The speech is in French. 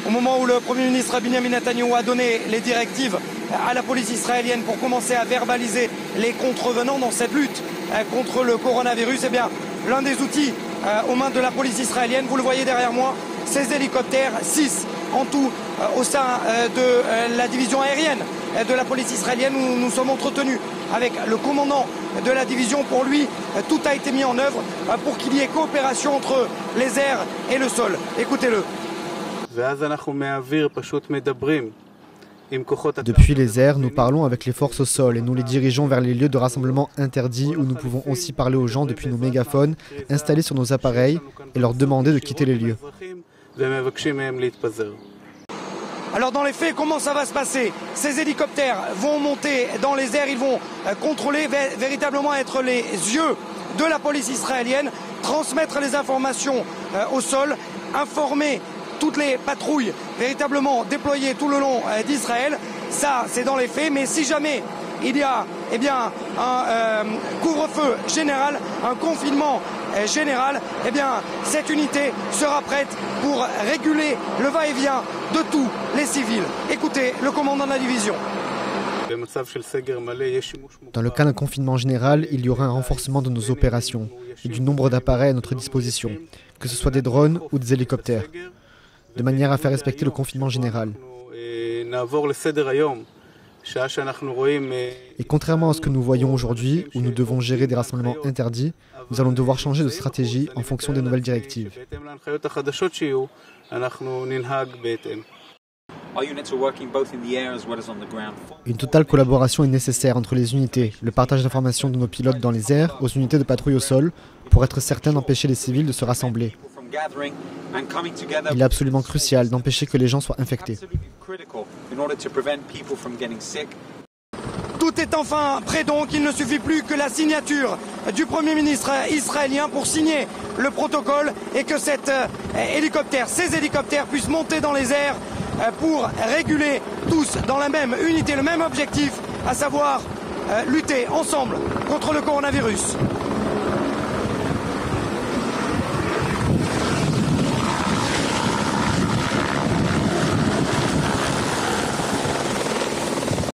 au moment où le Premier ministre Benjamin Netanyahou a donné les directives à la police israélienne pour commencer à verbaliser les contrevenants dans cette lutte contre le coronavirus, eh bien, l'un des outils aux mains de la police israélienne, vous le voyez derrière moi, ces hélicoptères, 6 en tout au sein de la division aérienne de la police israélienne où nous sommes entretenus avec le commandant de la division. Pour lui, tout a été mis en œuvre pour qu'il y ait coopération entre les airs et le sol. Écoutez-le. Depuis les airs, nous parlons avec les forces au sol et nous les dirigeons vers les lieux de rassemblement interdits où nous pouvons aussi parler aux gens depuis nos mégaphones installés sur nos appareils et leur demander de quitter les lieux. Alors dans les faits, comment ça va se passer? Ces hélicoptères vont monter dans les airs, ils vont contrôler, véritablement être les yeux de la police israélienne, transmettre les informations au sol, informer toutes les patrouilles véritablement déployées tout le long d'Israël. Ça, c'est dans les faits, mais si jamais il y a un couvre-feu général, un confinement général, eh bien, cette unité sera prête pour réguler le va-et-vient de tous les civils. Écoutez le commandant de la division. Dans le cas d'un confinement général, il y aura un renforcement de nos opérations et du nombre d'appareils à notre disposition, que ce soit des drones ou des hélicoptères, de manière à faire respecter le confinement général. Et contrairement à ce que nous voyons aujourd'hui, où nous devons gérer des rassemblements interdits, nous allons devoir changer de stratégie en fonction des nouvelles directives. Une totale collaboration est nécessaire entre les unités, le partage d'informations de nos pilotes dans les airs aux unités de patrouille au sol, pour être certain d'empêcher les civils de se rassembler. Il est absolument crucial d'empêcher que les gens soient infectés. Tout est enfin prêt donc, il ne suffit plus que la signature du Premier ministre israélien pour signer le protocole et que ces hélicoptères puissent monter dans les airs pour réguler tous dans la même unité, le même objectif, à savoir lutter ensemble contre le coronavirus.